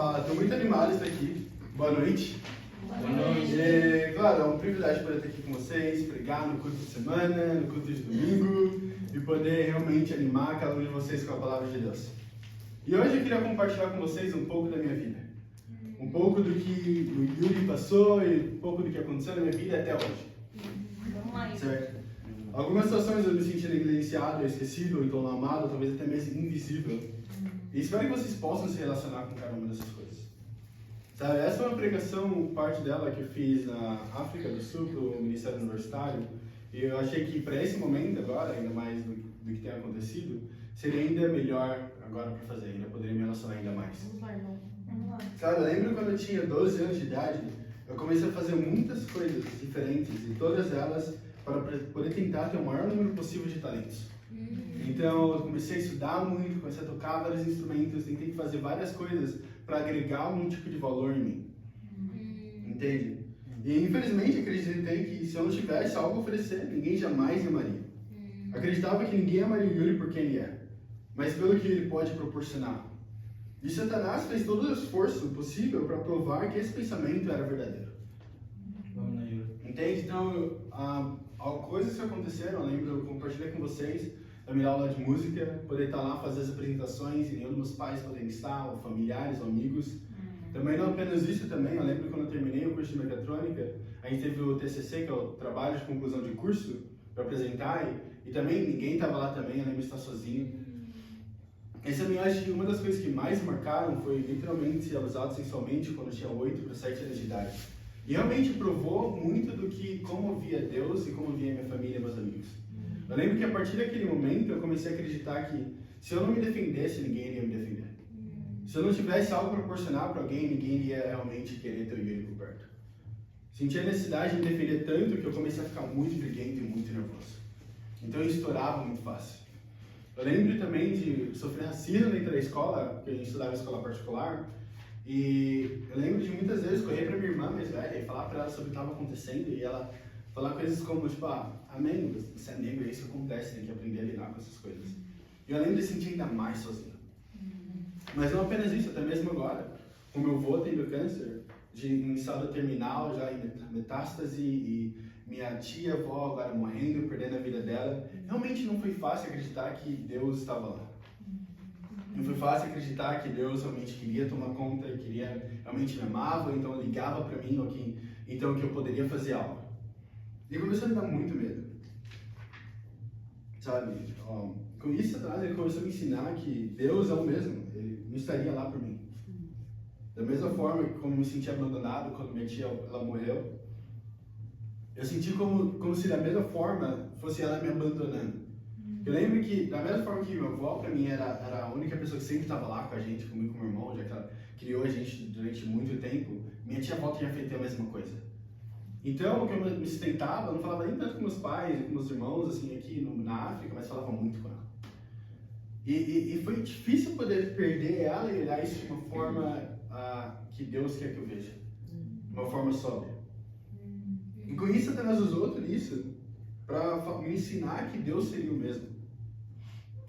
Estou muito animado de estar aqui. Boa noite. Boa noite. E, claro, é um privilégio poder estar aqui com vocês, pregar no culto de semana, no culto de domingo e poder realmente animar cada um de vocês com a palavra de Deus. E hoje eu queria compartilhar com vocês um pouco da minha vida. Um pouco do que o Yuri passou e um pouco do que aconteceu na minha vida até hoje. Vamos lá, Certo? Algumas situações eu me senti negligenciado, esquecido, ou então não amado, talvez até mesmo invisível. E espero que vocês possam se relacionar com cada uma dessas coisas. Sabe, essa é uma pregação, parte dela que eu fiz na África do Sul, pro Ministério Universitário. E eu achei que para esse momento agora, ainda mais do que tem acontecido, seria ainda melhor agora para fazer, ainda poderia me relacionar ainda mais. Vamos lá, irmão. Vamos lá. Sabe, eu lembro quando eu tinha 12 anos de idade, eu comecei a fazer muitas coisas diferentes e todas elas para poder tentar ter o maior número possível de talentos. Então eu comecei a estudar muito, comecei a tocar vários instrumentos, tentei fazer várias coisas para agregar algum tipo de valor em mim. Entende? E infelizmente acreditei que se eu não tivesse algo a oferecer, ninguém jamais me amaria. Acreditava que ninguém amaria o Yuri por quem ele é, mas pelo que ele pode proporcionar. E Satanás fez todo o esforço possível para provar que esse pensamento era verdadeiro. Vamos lá, Yuri. Entende? Então, coisas que aconteceram, eu lembro, eu compartilhei com vocês, da minha aula de música, poder estar lá, fazer as apresentações e nenhum dos meus pais poderem estar, ou familiares, ou amigos. Também não apenas isso também, eu lembro quando eu terminei o curso de mecatrônica, a gente teve o TCC, que é o trabalho de conclusão de curso, para apresentar, e também ninguém estava lá também, eu lembro de estar sozinho. Essa eu acho que uma das coisas que mais me marcaram foi literalmente ser abusado sexualmente quando eu tinha 8 para 7 anos de idade. E realmente provou muito do que, como eu via Deus e como eu via minha família e meus amigos. Eu lembro que a partir daquele momento eu comecei a acreditar que se eu não me defendesse, ninguém iria me defender. Se eu não tivesse algo para proporcionar para alguém, ninguém iria realmente querer ter o Yuri por perto. Senti a necessidade de me defender tanto que eu comecei a ficar muito briguento e muito nervoso. Então eu estourava muito fácil. Eu lembro também de sofrer racismo dentro da escola, porque a gente estudava em escola particular. E eu lembro de muitas vezes correr para minha irmã mais velha e falar para ela sobre o que estava acontecendo e ela falar coisas como, tipo, amém, você é negro, é isso que acontece, tem que aprender a lidar com essas coisas. E eu lembro de sentir ainda mais sozinho. Mas não apenas isso, até mesmo agora, com meu avô tendo câncer, em estado terminal, já em metástase, e minha tia-avó agora morrendo, perdendo a vida dela, realmente não foi fácil acreditar que Deus estava lá. Não foi fácil acreditar que Deus realmente queria tomar conta, realmente me amava, então ligava para mim, então que eu poderia fazer algo. E começou a me dar muito medo. Sabe? Com isso atrás, ele começou a me ensinar que Deus é o mesmo, ele não estaria lá por mim. Da mesma forma que como me senti abandonado quando minha tia ela morreu, eu senti como se da mesma forma fosse ela me abandonando. Eu lembro que, da mesma forma que minha avó, pra mim, era a única pessoa que sempre estava lá com a gente, comigo e com meu irmão, já que ela criou a gente durante muito tempo, minha tia-avó tinha feito a mesma coisa. Então, o que eu me sustentava, eu não falava nem tanto com meus pais e com meus irmãos, assim, aqui na África, mas falava muito com ela. E foi difícil poder perder ela e olhar isso de uma forma que Deus quer que eu veja. De uma forma sóbria. E com isso, Satanás usou tudo isso para me ensinar que Deus seria o mesmo.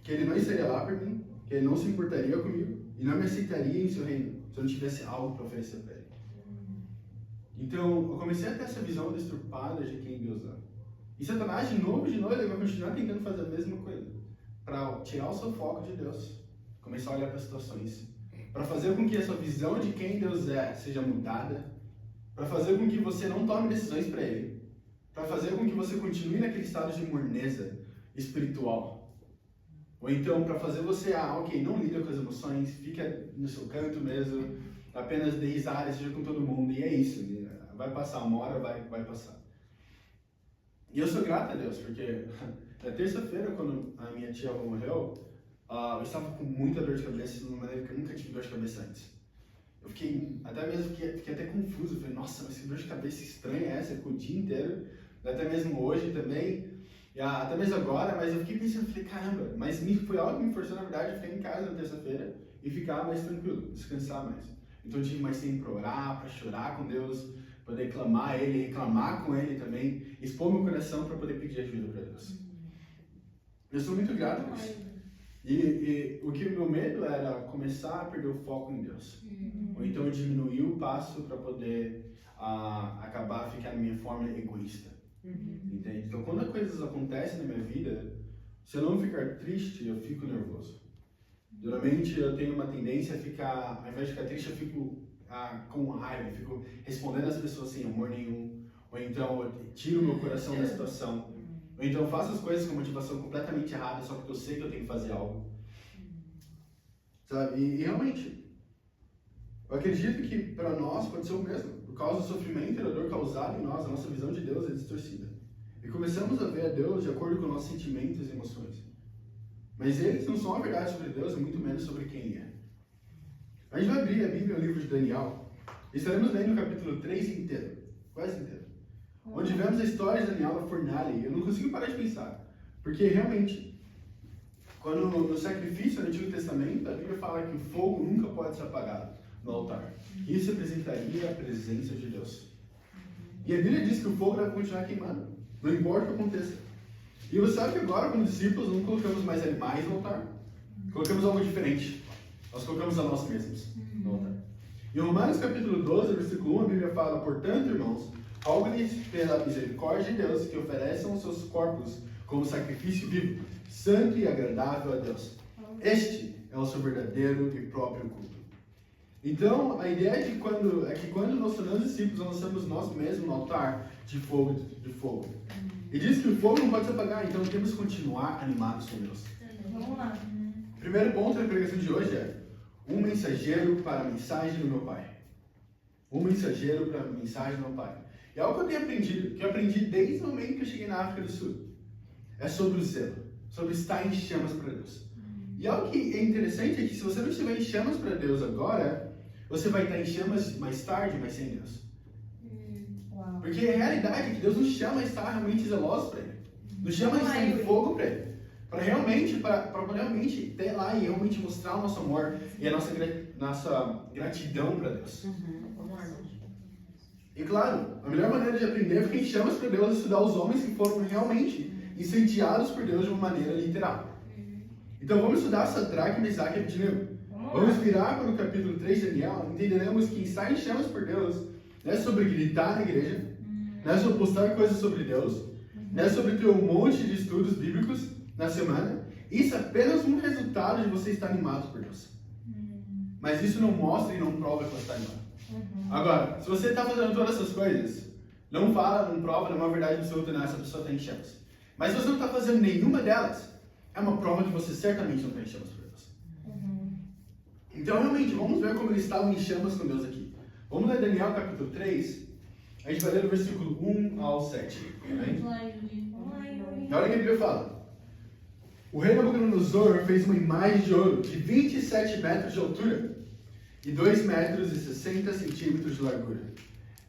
Que Ele não estaria lá por mim, que Ele não se importaria comigo e não me aceitaria em seu reino se eu não tivesse algo para oferecer para Ele. Então, eu comecei a ter essa visão destrupada de quem Deus é. E Satanás, de novo, ele vai continuar tentando fazer a mesma coisa. Para tirar o seu foco de Deus. Começar a olhar para as situações. Para fazer com que a sua visão de quem Deus é seja mudada. Para fazer com que você não tome decisões para Ele. Para fazer com que você continue naquele estado de morneza espiritual. Ou então, para fazer você, não lida com as emoções, fica no seu canto mesmo, apenas dê risada, seja com todo mundo, e é isso. Vai passar, uma hora vai passar. E eu sou grato a Deus, porque na terça-feira, quando a minha tia morreu, eu estava com muita dor de cabeça, de uma maneira que eu nunca tive dor de cabeça antes. Eu fiquei até confuso, falei, nossa, mas que dor de cabeça estranha é essa, o dia inteiro, até mesmo hoje também, e até mesmo agora, mas eu fiquei pensando, falei, caramba, mas foi algo que me forçou, na verdade, a ficar em casa na terça-feira e ficar mais tranquilo, descansar mais. Então eu tive mais tempo para orar, para chorar com Deus, poder clamar a Ele, reclamar com Ele também, expor meu coração para poder pedir ajuda para Deus. Eu sou muito grato por isso. E o que o meu medo era começar a perder o foco em Deus. Ou então diminuir o passo para poder acabar ficando na minha forma egoísta. Entende? Então, quando as coisas acontecem na minha vida, se eu não ficar triste, eu fico nervoso. Geralmente eu tenho uma tendência a ficar, ao invés de ficar triste, eu fico com raiva, eu fico respondendo às pessoas sem amor nenhum, ou então eu tiro meu coração da situação, ou então eu faço as coisas com motivação completamente errada, só porque eu sei que eu tenho que fazer algo. Sabe? E realmente, eu acredito que para nós pode ser o mesmo. Por causa do sofrimento e da dor causada em nós, a nossa visão de Deus é distorcida. E começamos a ver a Deus de acordo com nossos sentimentos e emoções. Mas eles não são a verdade sobre Deus, e muito menos sobre quem Ele é. A gente vai abrir a Bíblia, o livro de Daniel, e estaremos lendo o capítulo 3 inteiro, quase inteiro. Onde vemos a história de Daniel na fornalha, e eu não consigo parar de pensar. Porque realmente, quando no sacrifício do Antigo Testamento, a Bíblia fala que o fogo nunca pode ser apagado no altar. Isso representaria a presença de Deus. E a Bíblia diz que o fogo deve continuar queimando, não importa o que aconteça. E você sabe que agora, como discípulos, não colocamos mais animais no altar. Colocamos algo diferente. Nós colocamos a nós mesmos no altar. Em Romanos capítulo 12, versículo 1, a Bíblia fala: portanto, irmãos, rogo-lhes pela misericórdia de Deus que ofereçam os seus corpos como sacrifício vivo, santo e agradável a Deus. Este é o seu verdadeiro e próprio culto. Então, a ideia é que quando nós tornamos discípulos, nós lançamos nós mesmos no altar de fogo. E diz que o fogo não pode se apagar, então temos que continuar animados com Deus. Vamos lá. O primeiro ponto da pregação de hoje é um mensageiro para a mensagem do meu Pai. Um mensageiro para a mensagem do meu Pai. E é algo que eu tenho aprendido, que eu aprendi desde o momento que eu cheguei na África do Sul. É sobre o zelo, sobre estar em chamas para Deus. E algo que é interessante é que se você não estiver em chamas para Deus agora, você vai estar em chamas mais tarde, mas sem Deus. Porque a realidade é que Deus nos chama a estar realmente zelosos para Ele. Nos chama a estar em fogo para Ele. Para realmente ter lá e realmente mostrar o nosso amor e a nossa gratidão para Deus. E claro, a melhor maneira de aprender é ficar em chamas para Deus e estudar os homens que foram realmente incendiados por Deus de uma maneira literal. Então vamos estudar Sadraque, Mesaque e Abednego. Vamos virar para o capítulo 3 de Daniel, entenderemos que estar em chamas por Deus não é sobre gritar na igreja, não é sobre postar coisas sobre Deus, não é sobre ter um monte de estudos bíblicos na semana. Isso é apenas um resultado de você estar animado por Deus. Mas isso não mostra e não prova que você está animado. Agora, se você está fazendo todas essas coisas, não fala, não prova, não é uma verdade absoluta, não, essa pessoa está em chamas. Mas se você não está fazendo nenhuma delas, é uma prova que você certamente não está em chamas por Deus. Então, realmente, vamos ver como eles estavam em chamas com Deus aqui. Vamos ler Daniel capítulo 3, a gente vai ler do versículo 1 ao 7. E olha o que a Bíblia fala. O rei Nabucodonosor fez uma imagem de ouro de 27 metros de altura e 2 metros e 60 centímetros de largura.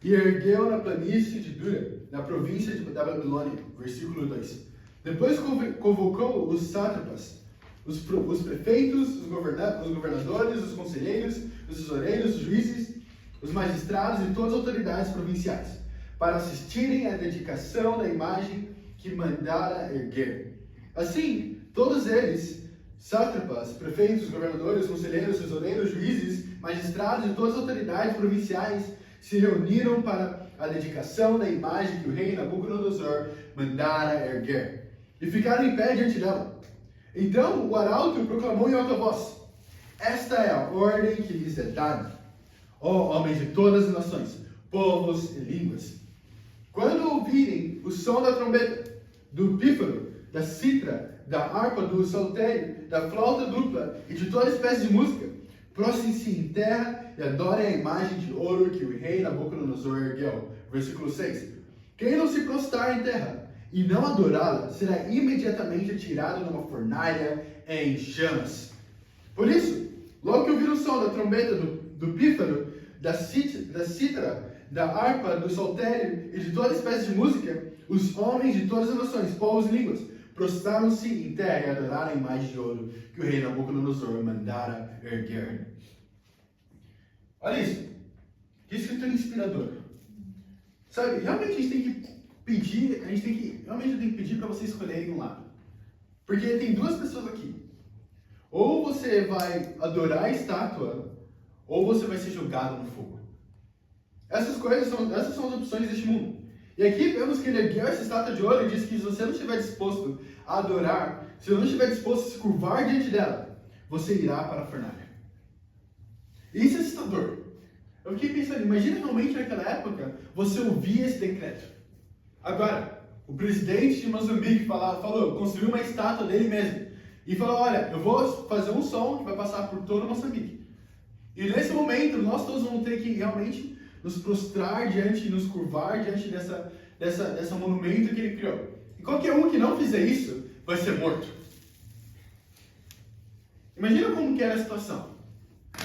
E ergueu na planície de Dura, na província da Babilônia. Versículo 2. Depois convocou os sátrapas, os prefeitos, os governadores, os conselheiros, os tesoureiros, os juízes, os magistrados e todas as autoridades provinciais, para assistirem à dedicação da imagem que mandara erguer. Assim, todos eles, sátrapas, prefeitos, governadores, conselheiros, tesoureiros, juízes, magistrados e todas as autoridades provinciais, se reuniram para a dedicação da imagem que o rei Nabucodonosor mandara erguer, e ficaram em pé diante dela. Então o arauto proclamou em alta voz: esta é a ordem que lhes é dada, ó homens de todas as nações, povos e línguas. Quando ouvirem o som da trombeta, do pífaro, da citra, da harpa, do saltério, da flauta dupla e de toda espécie de música, prostrem-se em terra e adorem a imagem de ouro que o rei Nabucodonosor ergueu. Versículo 6. Quem não se prostrar em terra e não adorá-la, será imediatamente atirado numa fornalha em chamas. Por isso, logo que ouvir o som da trombeta, do pífaro, da cítara, da harpa, do saltério e de toda espécie de música, os homens de todas as nações, povos e línguas, prostraram-se em terra e adoraram a imagem de ouro que o rei Nabucodonosor mandara erguer. Olha isso. Que escritura inspiradora. Sabe, realmente a gente tem que pedir para vocês escolherem um lado. Porque tem duas pessoas aqui. Ou você vai adorar a estátua, ou você vai ser jogado no fogo. Essas são as opções deste mundo. E aqui vemos que ele ergueu essa estátua de ouro e diz que se você não estiver disposto a adorar, se você não estiver disposto a se curvar diante dela, você irá para a fornalha. E isso é assustador. Eu fiquei pensando, imagina realmente naquela época você ouvia esse decreto. Agora, o presidente de Moçambique falou, construiu uma estátua dele mesmo. E falou, olha, eu vou fazer um som que vai passar por todo Moçambique. E nesse momento, nós todos vamos ter que realmente nos prostrar diante, nos curvar diante dessa monumento que ele criou. E qualquer um que não fizer isso, vai ser morto. Imagina como que era a situação.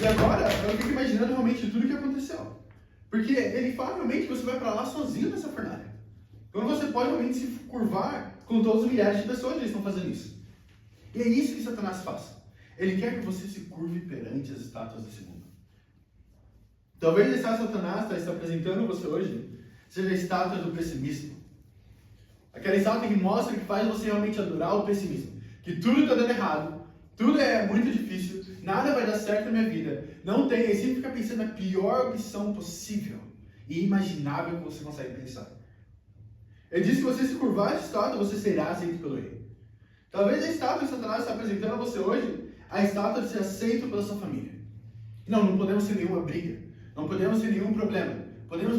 E agora, eu fico imaginando realmente tudo o que aconteceu. Porque ele fala realmente que você vai para lá sozinho nessa fornalha. Então você pode realmente se curvar com todos os milhares de pessoas que estão fazendo isso. E é isso que Satanás faz. Ele quer que você se curve perante as estátuas desse mundo. Talvez a estátua de Satanás está apresentando você hoje seja a estátua do pessimismo. Aquela estátua que mostra que faz você realmente adorar o pessimismo. Que tudo está dando errado, tudo é muito difícil, nada vai dar certo na minha vida. Não tem, e sempre fica pensando na pior opção possível e imaginável que você consegue pensar. Ele diz que você se curvar essa estátua, você será aceito pelo rei. Talvez a estátua que Satanás está apresentando a você hoje, a estátua de ser aceito pela sua família. Não podemos ter nenhuma briga. Não podemos ter nenhum problema.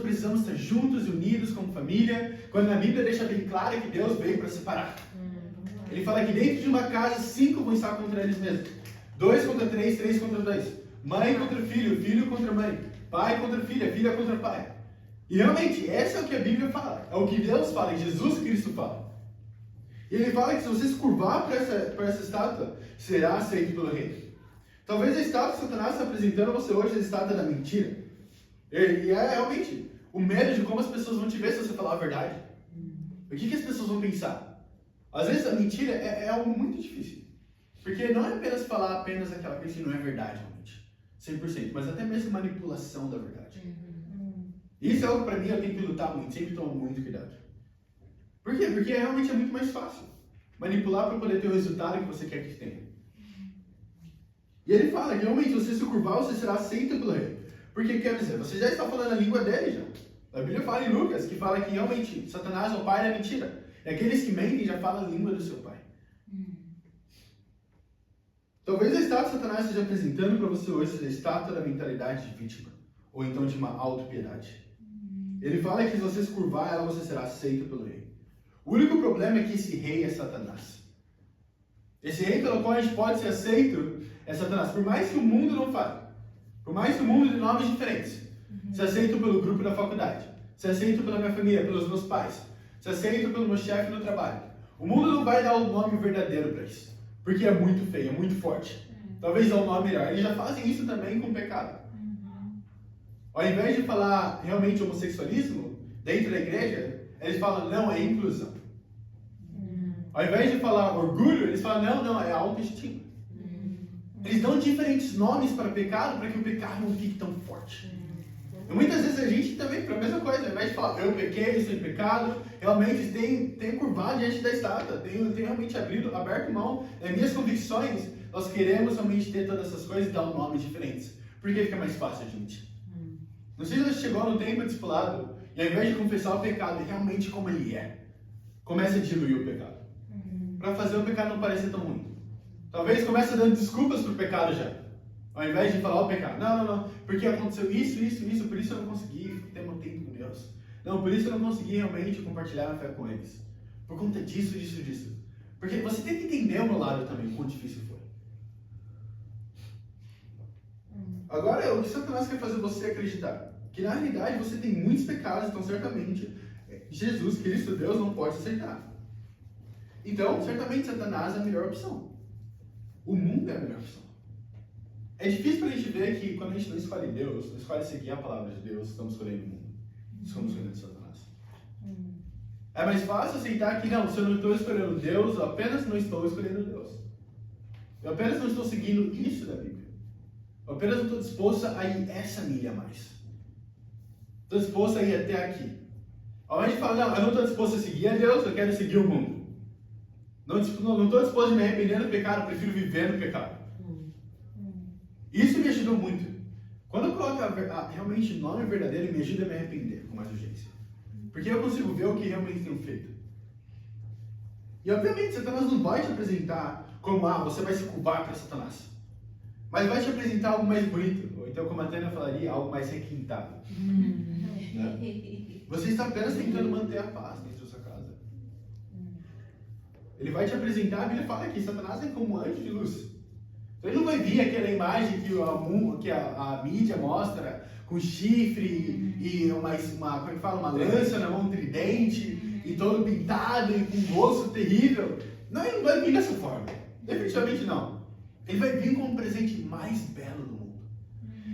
Precisamos estar juntos e unidos como família, quando a Bíblia deixa bem claro que Deus veio para separar. Ele fala que dentro de uma casa, 5 vão estar contra eles mesmos. 2 contra 3, 3 contra 2. Mãe contra filho, filho contra mãe. Pai contra filha, filha contra pai. E realmente, essa é o que a Bíblia fala. É o que Deus fala, e Jesus Cristo fala. E ele fala que se você se curvar para essa estátua, será aceito pelo rei. Talvez a estátua que Satanás está apresentando a você hoje é a estátua da mentira. E é realmente o medo de como as pessoas vão te ver se você falar a verdade. O que as pessoas vão pensar? Às vezes a mentira é algo muito difícil. Porque não é apenas falar aquela coisa que não é verdade, realmente. 100%. Mas até mesmo manipulação da verdade. Isso é algo para mim eu tenho que lutar muito. Sempre tomo muito cuidado. Por quê? Porque realmente é muito mais fácil. Manipular para poder ter o resultado que você quer que tenha. E ele fala que realmente você se curvar, você será aceito pelo rei. Porque quer dizer, você já está falando a língua dele já. A Bíblia fala em Lucas que fala que realmente Satanás é o pai da mentira. E aqueles que mentem já falam a língua do seu pai. Talvez a estátua de Satanás esteja apresentando para você hoje seja a estátua da mentalidade de vítima. Ou então de uma autopiedade. Ele fala que se você se curvar ela, você será aceito pelo rei. O único problema é que esse rei é Satanás. Esse rei pelo qual a gente pode ser aceito é Satanás. Por mais que o mundo não fale. Por mais que o mundo dê nomes diferentes. Se aceito pelo grupo da faculdade. Se aceito pela minha família, pelos meus pais. Se aceito pelo meu chefe no trabalho. O mundo não vai dar o nome verdadeiro para isso. Porque é muito feio, é muito forte. Talvez dê um nome melhor. Eles já fazem isso também com o pecado. Ao invés de falar realmente homossexualismo dentro da igreja, eles falam, não, é inclusão. Ao invés de falar orgulho, eles falam, não, é autoestima. Eles dão diferentes nomes para o pecado, para que o pecado não fique tão forte. E muitas vezes a gente também, para a mesma coisa, ao invés de falar, eu pequei, estou em pecado, realmente tem curvado diante da estátua, tem realmente aberto mão das minhas convicções, nós queremos realmente ter todas essas coisas e dar nomes diferentes. Porque fica mais fácil, gente. Não sei se você chegou no tempo discipulado e ao invés de confessar o pecado realmente como ele é, comece a diluir o pecado. Para fazer o pecado não parecer tão ruim. Talvez comece dando desculpas para o pecado já. Ao invés de falar o pecado. Não. Porque aconteceu isso, por isso eu não consegui ter um tempo com Deus. Não, por isso eu não consegui realmente compartilhar a fé com eles. Por conta disso. Porque você tem que entender o meu lado também, quão difícil foi. Agora, o que Satanás quer fazer você acreditar? Que na realidade você tem muitos pecados, então certamente Jesus, Cristo, Deus, não pode aceitar. Então, certamente Satanás é a melhor opção. O mundo é a melhor opção. É difícil para a gente ver que quando a gente não escolhe Deus, não escolhe seguir a palavra de Deus, estamos escolhendo o mundo. Estamos escolhendo Satanás. É mais fácil aceitar que não, se eu não estou escolhendo Deus, eu apenas não estou escolhendo Deus. Eu apenas não estou seguindo isso da Bíblia. Eu apenas não estou disposto a ir essa milha a mais. Estou disposto a ir até aqui. Ao invés de falar, não, eu não estou disposto a seguir a Deus, eu quero seguir o mundo. Não estou disposto a me arrepender do pecado, eu prefiro viver no pecado. Isso me ajudou muito. Quando eu coloco realmente o nome verdadeiro, me ajuda a me arrepender com mais urgência. Porque eu consigo ver o que realmente tenho feito. E obviamente Satanás não vai te apresentar como, você vai se curvar para Satanás. Mas vai te apresentar algo mais bonito. Ou então, como a Tânia falaria, algo mais requintado. Né? Você está apenas tentando manter a paz dentro da sua casa. Ele vai te apresentar, a Bíblia fala que Satanás é como um anjo de luz. Então ele não vai vir aquela imagem que a mídia mostra, com chifre e uma lança na mão, um tridente, e todo pintado e com um rosto terrível. Não, ele não vai vir dessa forma. Definitivamente não. Ele vai vir como um presente mais belo do mundo.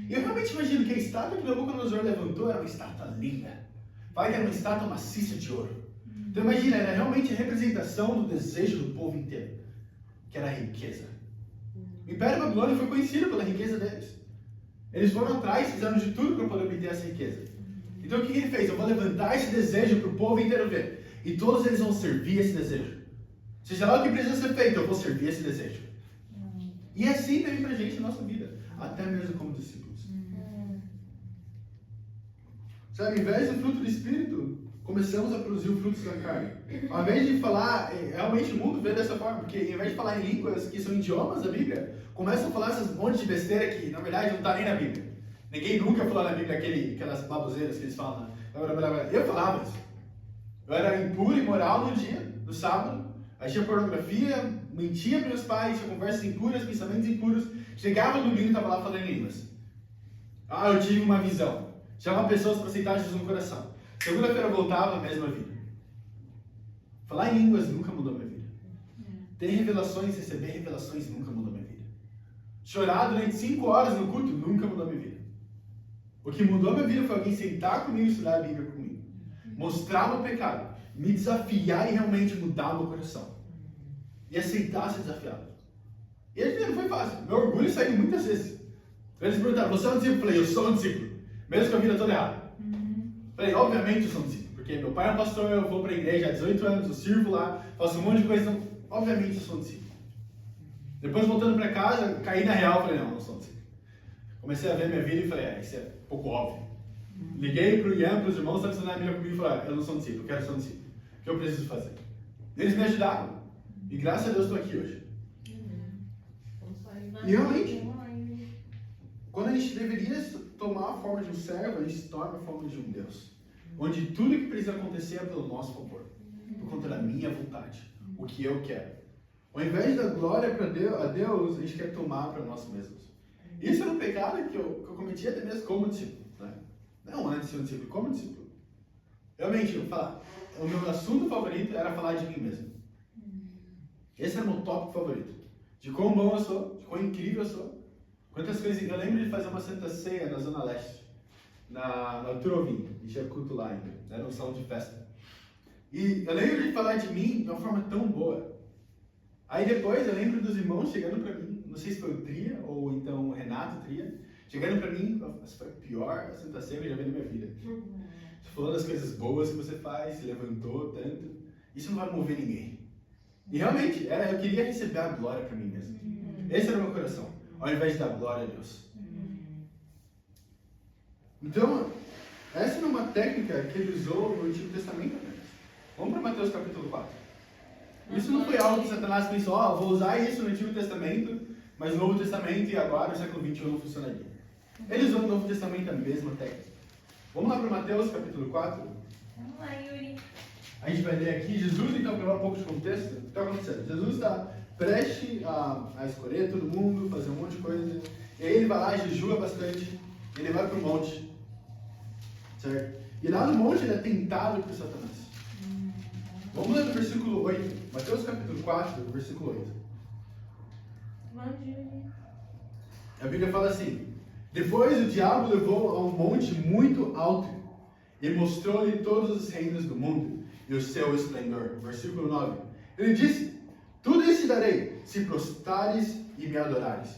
E eu realmente imagino que a estátua que Nabucodonosor levantou era uma estátua linda. Vai que era uma estátua maciça de ouro. Então imagina, era realmente a representação do desejo do povo inteiro, que era a riqueza. O Império Babilônico foi conhecido pela riqueza deles. Eles foram atrás, fizeram de tudo para poder obter essa riqueza. Então o que ele fez? Eu vou levantar esse desejo para o povo inteiro ver. E todos eles vão servir esse desejo. Seja lá o que precisa ser feito, eu vou servir esse desejo. E é assim também para a gente na nossa vida. Até mesmo como discípulos. Sabe, ao invés do fruto do Espírito, começamos a produzir o fruto da carne. Ao invés de falar, realmente o mundo vê dessa forma, porque ao invés de falar em línguas que são idiomas da Bíblia, começam a falar essas montes de besteira que, na verdade, não está nem na Bíblia. Ninguém nunca falou na Bíblia aquelas baboseiras que eles falam. Né? Eu falava isso. Eu era impuro e imoral no dia, no sábado. Aí tinha pornografia, mentia para meus pais, tinha conversas impuras, pensamentos impuros. Chegava no domingo e estava lá falando em línguas. Eu tive uma visão. Chamava pessoas para aceitar Jesus no coração. Segunda-feira eu voltava, a mesma vida. Falar em línguas nunca mudou minha vida. Ter revelações, receber revelações nunca mudou minha vida. Chorar durante 5 horas no culto nunca mudou minha vida. O que mudou minha vida foi alguém sentar comigo e estudar a Bíblia comigo. Mostrar meu pecado. Me desafiar e realmente mudar o meu coração. E aceitar ser desafiado. E não foi fácil. Meu orgulho saiu muitas vezes. Eles perguntaram, você é um discípulo? Eu falei, eu sou um discípulo. Mesmo com a vida toda errada. Falei, obviamente eu sou um discípulo. Porque meu pai é um pastor, eu vou para a igreja há 18 anos, eu sirvo lá, faço um monte de coisa. Então, obviamente eu sou um discípulo. Depois, voltando para casa, caí na real, falei, não sou um discípulo. Comecei a ver minha vida e falei, isso é um pouco óbvio. Liguei para o Ian, para os irmãos, que estão na Bíblia comigo e falei, eu não sou um discípulo, eu quero ser um discípulo. O que eu preciso fazer? Eles me ajudaram. E graças a Deus estou aqui hoje. E realmente, quando a gente deveria tomar a forma de um servo, a gente se torna a forma de um Deus. Onde tudo que precisa acontecer é pelo nosso favor. Por conta da minha vontade. O que eu quero. Ao invés da glória para Deus, a gente quer tomar para nós mesmos. Isso era um pecado que eu cometi até mesmo como discípulo. Né? Não antes de ser um discípulo, como discípulo. Realmente, eu vou falar. O meu assunto favorito era falar de mim mesmo. Esse era o meu tópico favorito. De quão bom eu sou, de quão incrível eu sou. Quantas coisas. Eu lembro de fazer uma Santa Ceia na Zona Leste, na Turovim, e tinha culto lá ainda, era um salão de festa. E eu lembro de falar de mim de uma forma tão boa. Aí depois eu lembro dos irmãos chegando pra mim, não sei se foi o Tria ou então o Renato Tria, chegando pra mim, essa foi a pior Santa Ceia que eu já vi na minha vida. Você falou das coisas boas que você faz, se levantou tanto, isso não vai mover ninguém. E realmente, eu queria receber a glória pra mim mesmo. Esse era o meu coração. Ao invés de dar glória a Deus. Então, essa é uma técnica que ele usou no Antigo Testamento apenas. Vamos para Mateus capítulo 4. Isso não foi algo que Satanás pensou, vou usar isso no Antigo Testamento, mas no Novo Testamento e agora no século XXI não funcionaria. Ele usou no Novo Testamento a mesma técnica. Vamos lá para Mateus capítulo 4. Vamos lá, Yuri. A gente vai ler aqui, Jesus, então, para dar um pouco de contexto, o que está acontecendo? Jesus está prestes a escolher todo mundo, fazer um monte de coisa, e aí ele vai lá, jejua bastante, ele vai para o monte, certo? E lá no monte ele é tentado por Satanás. Vamos ler no versículo 8, Mateus capítulo 4, versículo 8. Vamos, Yuri. A Bíblia fala assim, depois o diabo levou a um monte muito alto, e mostrou-lhe todos os reinos do mundo, e o seu esplendor. Versículo 9. Ele disse, tudo isso te darei, se prostrares e me adorares.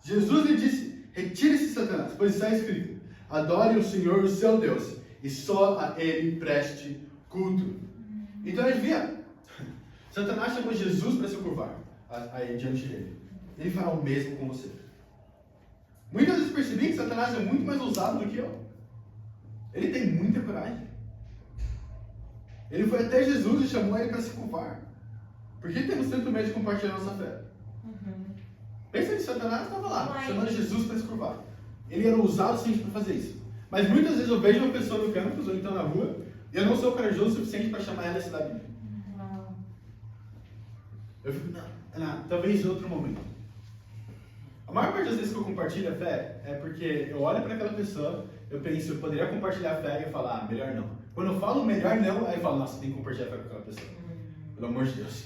Jesus lhe disse, retire-se, Satanás, pois está escrito, adore o Senhor, o seu Deus, e só a Ele preste culto. Então adivinha, Satanás chamou Jesus para se curvar aí diante dele. Ele fará o mesmo com você. Muitas vezes percebi que Satanás é muito mais ousado do que eu. Ele tem muita coragem. Ele foi até Jesus e chamou ele para se curvar. Por que temos tanto medo de compartilhar nossa fé? Pensa que Satanás estava lá, chamando Jesus para se curvar. Ele era ousado sim para fazer isso. Mas muitas vezes eu vejo uma pessoa no campus ou então na rua e eu não sou corajoso o suficiente para chamar ela a estudar a Bíblia. Eu fico, não, talvez em outro momento. A maior parte das vezes que eu compartilho a fé é porque eu olho para aquela pessoa, eu penso, eu poderia compartilhar a fé e eu falo, melhor não. Quando eu falo melhor não, aí eu falo, nossa, tem que compartilhar a fé com aquela pessoa. Pelo amor de Deus.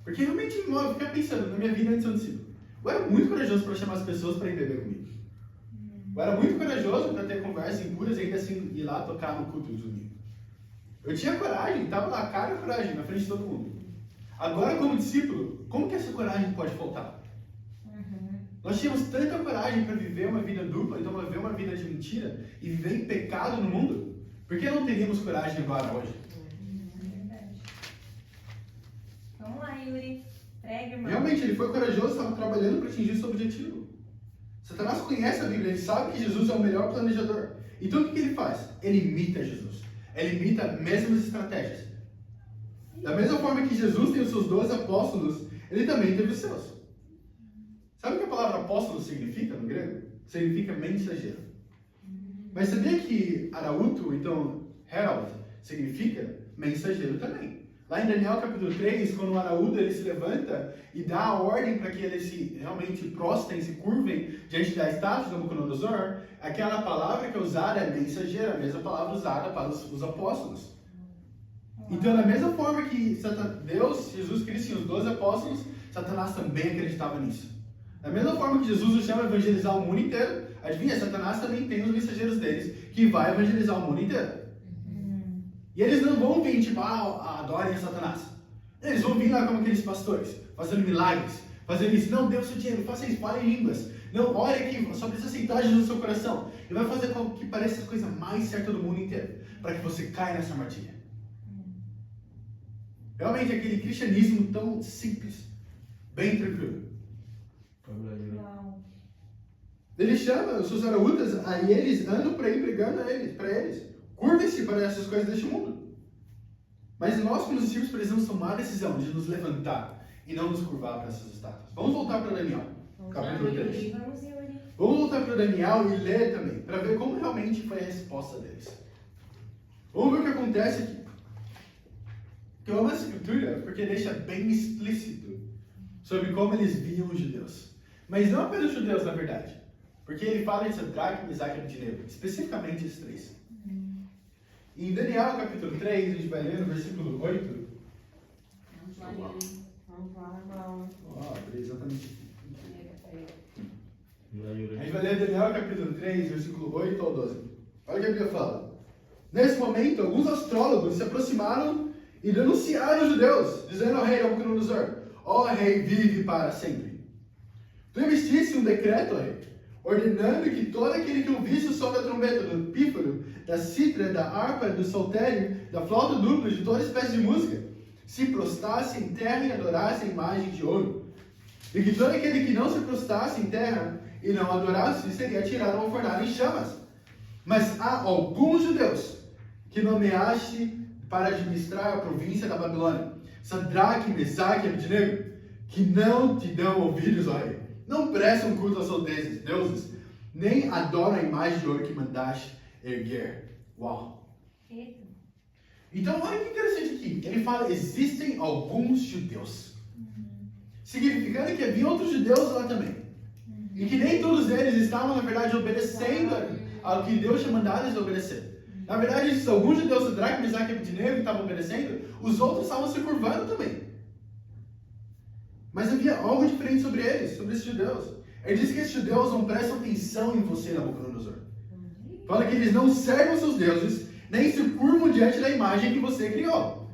Porque realmente eu fico pensando na minha vida antes de ser um discípulo. Eu era muito corajoso para chamar as pessoas para ir beber comigo. Eu era muito corajoso para ter conversa em puras e ainda assim ir lá tocar no culto do domingo. Eu tinha coragem, estava lá, cara e coragem, na frente de todo mundo. Agora, como discípulo, como que essa coragem pode faltar? Nós tínhamos tanta coragem para viver uma vida dupla, então viver uma vida de mentira e viver em pecado no mundo. Por que não teríamos coragem agora, hoje? Verdade. Vamos lá, Yuri. Prega, irmão. Realmente, ele foi corajoso, estava trabalhando para atingir seu objetivo. Satanás conhece a Bíblia, ele sabe que Jesus é o melhor planejador. Então o que ele faz? Ele imita Jesus. Ele imita as mesmas estratégias. Da mesma forma que Jesus tem os seus 12 apóstolos, ele também teve os seus. Sabe o que a palavra apóstolo significa no grego? Significa mensageiro. Mas sabia que arauto, então herald, significa mensageiro também? Lá em Daniel capítulo 3, quando o arauto ele se levanta e dá a ordem para que eles se realmente prostrem, se curvem diante da estátua de Nabucodonosor, aquela palavra que é usada é mensageiro, a mesma palavra usada para os apóstolos. Então, da mesma forma que Deus, Jesus Cristo tinha os 12 apóstolos, Satanás também acreditava nisso. Da mesma forma que Jesus o chama a evangelizar o mundo inteiro, adivinha, Satanás também tem os mensageiros deles que vai evangelizar o mundo inteiro. E eles não vão vir, tipo, adorem a Satanás. Eles vão vir lá como aqueles pastores, fazendo milagres, fazendo isso. Não, dê o seu dinheiro, faça isso, fale em línguas. Não, olha aqui, só precisa aceitar Jesus no seu coração. E vai fazer com que pareça a coisa mais certa do mundo inteiro, para que você caia nessa armadilha. Realmente, aquele cristianismo tão simples, bem tranquilo. Ele chama os seus arautas, aí eles andam por aí pregando para eles. Curvem-se para essas coisas deste mundo. Mas nós, como discípulos, precisamos tomar a decisão de nos levantar e não nos curvar para essas estátuas. Vamos voltar para Daniel, capítulo 3. Vamos voltar para Daniel e ler também, para ver como realmente foi a resposta deles. Vamos ver o que acontece aqui. Eu amo essa escritura porque deixa bem explícito sobre como eles viam os judeus. Mas não apenas os judeus, na verdade. Porque ele fala de Sadraque, Mesaque e Abednego, especificamente esses três. Em Daniel, capítulo 3, a gente vai ler no versículo 8. Vamos lá, irmão. Exatamente aqui. A gente vai ler Daniel, capítulo 3, versículo 8 ao 12. Olha o que a Bíblia fala. Nesse momento, alguns astrólogos se aproximaram e denunciaram os judeus, dizendo ao rei Nabucodonosor: ó rei, vive para sempre. Tu emitiste um decreto, ó rei, ordenando que todo aquele que ouvisse o som da trombeta, do pífaro, da cítara, da harpa, do saltério, da flauta dupla, de toda espécie de música, se prostrasse em terra e adorasse a imagem de ouro. E que todo aquele que não se prostrasse em terra e não adorasse seria tirado ao fornalho em chamas. Mas há alguns judeus que nomeaste para administrar a província da Babilônia, Sadraque, Mesaque e Abednego, que não te dão ouvidos, ó rei. Não prestam culto aos seus deuses, nem adoram a imagem de ouro que mandaste erguer. Uau! Então, olha que interessante aqui. Ele fala, existem alguns judeus. Significando que havia outros judeus lá também. E que nem todos eles estavam, na verdade, obedecendo ao que Deus tinha mandado eles obedecer. Na verdade, esses alguns judeus, Sadraque, Mesaque e Abednego, que estavam obedecendo, os outros estavam se curvando também. Mas havia algo diferente sobre eles, sobre esses judeus. Ele diz que esses judeus não prestam atenção em você, Nabucodonosor. Fala que eles não servem os seus deuses, nem se curvam diante da imagem que você criou.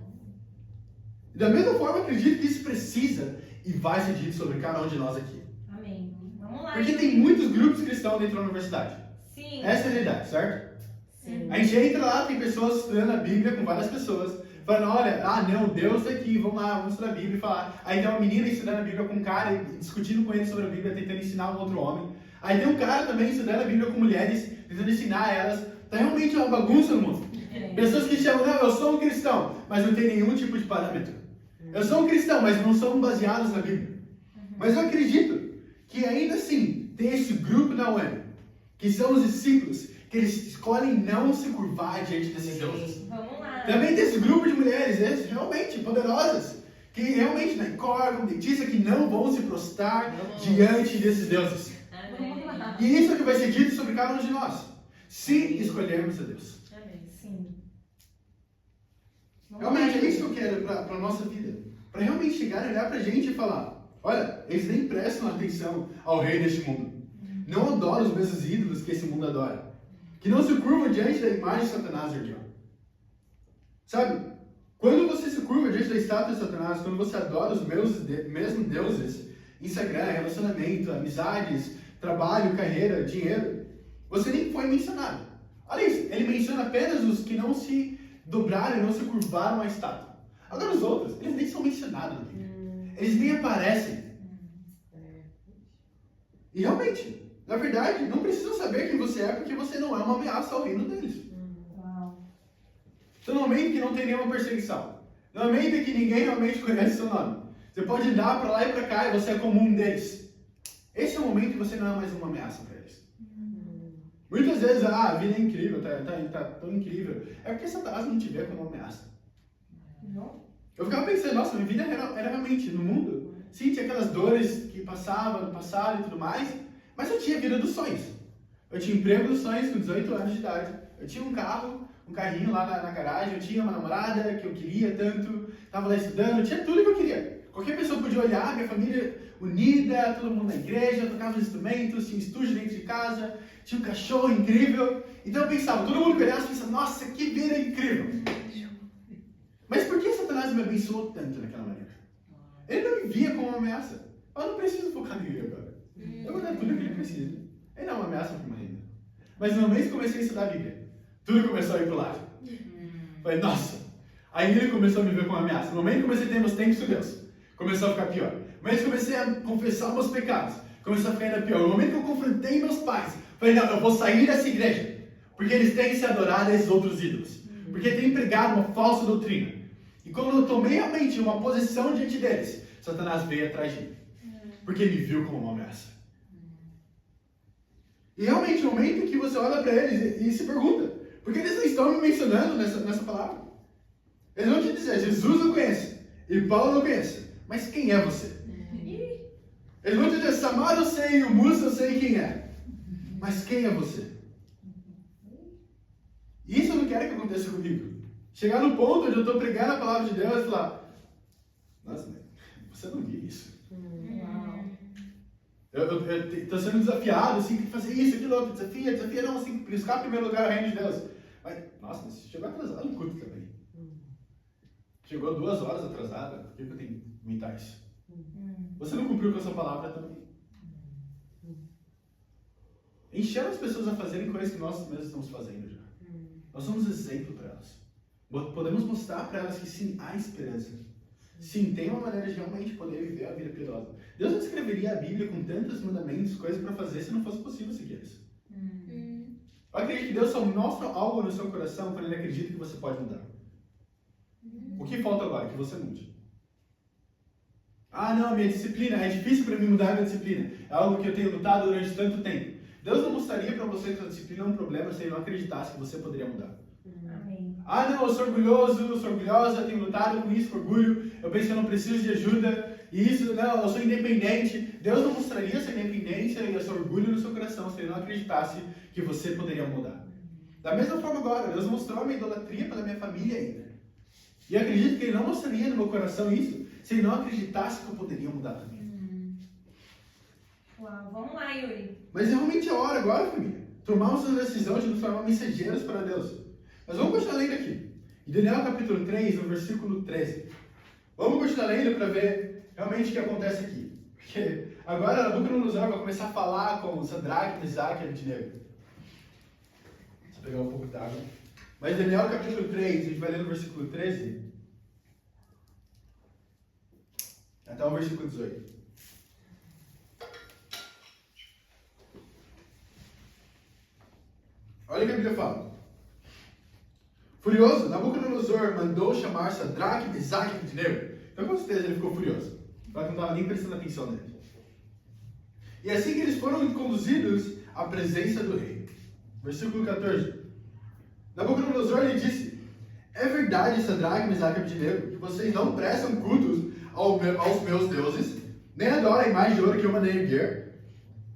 E da mesma forma, acredito que isso precisa e vai ser dito sobre cada um de nós aqui. Amém. Vamos lá. Porque tem muitos grupos cristãos dentro da universidade. Sim. Essa é a realidade, certo? Sim. A gente entra lá, tem pessoas estudando a Bíblia com várias pessoas, falando, olha, não, Deus tá aqui, vamos lá, vamos estudar a Bíblia e falar. Aí tem uma menina estudando a Bíblia com um cara, discutindo com ele sobre a Bíblia, tentando ensinar um outro homem. Aí tem um cara também estudando a Bíblia com mulheres, tentando ensinar elas. Tá realmente uma bagunça no mundo. Pessoas que chamam, não, eu sou um cristão, mas não tem nenhum tipo de parâmetro. Eu sou um cristão, mas não são baseados na Bíblia. Mas eu acredito que ainda assim tem esse grupo na UEM, que são os discípulos, que eles escolhem não se curvar diante desses deuses. Vamos lá. Também tem esse grupo de mulheres, realmente poderosas, que realmente na cor, como dentista, que não vão se prostrar diante desses deuses. Vamos lá. E isso é o que vai ser dito sobre cada um de nós, se escolhermos a Deus. Sim. Realmente é isso que eu quero para a nossa vida. Para realmente chegar e olhar para a gente e falar, olha, eles nem prestam atenção ao rei deste mundo. Não adoram os mesmos ídolos que esse mundo adora. Que não se curvam diante da imagem de Satanás ergueu. Sabe? Quando você se curva diante da estátua de Satanás, quando você adora os mesmos deuses, Instagram, relacionamento, amizades, trabalho, carreira, dinheiro, você nem foi mencionado. Olha isso, ele menciona apenas os que não se dobraram e não se curvaram à estátua. Agora os outros, eles nem são mencionados na Bíblia. Eles nem aparecem. E realmente, na verdade, não precisam saber quem você é, porque você não é uma ameaça ao reino deles. Então, no momento que não tem nenhuma perseguição, no momento em que ninguém realmente conhece seu nome, você pode andar para lá e para cá e você é comum deles. Esse é o momento que você não é mais uma ameaça para eles. Muitas vezes, a vida é incrível, tá tão incrível. É porque Satanás não te vê como uma ameaça. Não? Eu ficava pensando, nossa, minha vida era realmente no mundo. Sim, tinha aquelas dores que passavam no passado e tudo mais, mas eu tinha a vida dos sonhos. Eu tinha emprego dos sonhos com 18 anos de idade. Eu tinha um carrinho lá na garagem, eu tinha uma namorada que eu queria tanto, estava lá estudando, eu tinha tudo que eu queria. Qualquer pessoa podia olhar, minha família unida, todo mundo na igreja, eu tocava os instrumentos, tinha um estúdio dentro de casa, tinha um cachorro incrível. Então eu pensava, todo mundo que olhasse pensava, nossa, que vida incrível. Mas por que Satanás me abençoou tanto naquela maneira? Ele não me via como uma ameaça. Eu não preciso focar nele agora. Eu vou dar tudo o que ele precisa. Ele não é uma ameaça para uma renda. Mas no momento que comecei a estudar a Bíblia, tudo começou a ir pro lado. Falei, nossa. Aí ele começou a me ver como uma ameaça. No momento que comecei a ter meus tempos com Deus, começou a ficar pior. No momento que comecei a confessar meus pecados, começou a ficar ainda pior. No momento que eu confrontei meus pais, falei, não, eu vou sair dessa igreja. Porque eles têm se adorado a esses outros ídolos. Porque têm pregado uma falsa doutrina. E quando eu tomei realmente uma posição diante deles, Satanás veio atrás de mim. Porque ele me viu como uma ameaça. E realmente, no momento que você olha para eles e se pergunta, por que eles não estão me mencionando nessa palavra? Eles vão te dizer, Jesus eu conheço, e Paulo eu conheço, mas quem é você? Eles vão te dizer, Samar eu sei, o Musa eu sei quem é, mas quem é você? Isso eu não quero que aconteça comigo. Chegar no ponto onde eu estou pregando a palavra de Deus e falar, nossa, você não viu isso. Eu estou sendo desafiado, assim, tem que fazer isso, aquilo, outro, desafia, não, assim, buscar em primeiro lugar o reino de Deus. Mas, nossa, mas chegou atrasado no culto também. Chegou 2 horas atrasada, por que eu tenho que imitar isso? Você não cumpriu com a sua palavra também. Enchendo as pessoas a fazerem coisas que nós mesmos estamos fazendo já. Nós somos exemplo para elas. Podemos mostrar para elas que sim, há esperança. Sim, tem uma maneira de realmente poder viver a vida piedosa. Deus não escreveria a Bíblia com tantos mandamentos, coisas para fazer, se não fosse possível seguir eles. Eu acredito que Deus só mostra algo no seu coração quando Ele acredita que você pode mudar. O que falta agora? Que você mude. Ah, não, minha disciplina, é difícil para mim mudar a minha disciplina. É algo que eu tenho lutado durante tanto tempo. Deus não mostraria para você que a disciplina é um problema se Ele não acreditasse que você poderia mudar. Amém. Ah, não, eu sou orgulhoso, eu sou orgulhosa, eu tenho lutado com isso, com orgulho, eu penso que eu não preciso de ajuda, e isso, não, eu sou independente. Deus não mostraria essa independência e esse orgulho no seu coração se Ele não acreditasse que você poderia mudar. Da mesma forma agora, Deus mostrou a minha idolatria pela minha família ainda. E eu acredito que Ele não mostraria no meu coração isso se Ele não acreditasse que eu poderia mudar também. Uau, vamos lá, Yuri. Mas realmente é hora agora, família, tomarmos a decisão de nos tornar mensageiros para Deus. Mas vamos continuar lendo aqui. Em Daniel capítulo 3, no versículo 13. Vamos continuar lendo para ver realmente o que acontece aqui. Porque agora Nabucodonosor vai começar a falar com Sadraque, Mesaque e Abednego. Deixa eu pegar um pouco d'água. Mas Daniel capítulo 3, a gente vai ler no versículo 13. até o versículo 18. Olha o que a Bíblia fala. Furioso, Nabucodonosor mandou chamar Sadraque, Mesaque e Abednego. Então, com certeza, ele ficou furioso. Só que não estava nem prestando atenção nele. E assim que eles foram conduzidos à presença do rei. Versículo 14. Nabucodonosor lhe disse: é verdade, Sadraque, Mesaque e Abednego, que vocês não prestam cultos aos meus deuses, nem adoram a imagem de ouro que eu mandei erguer?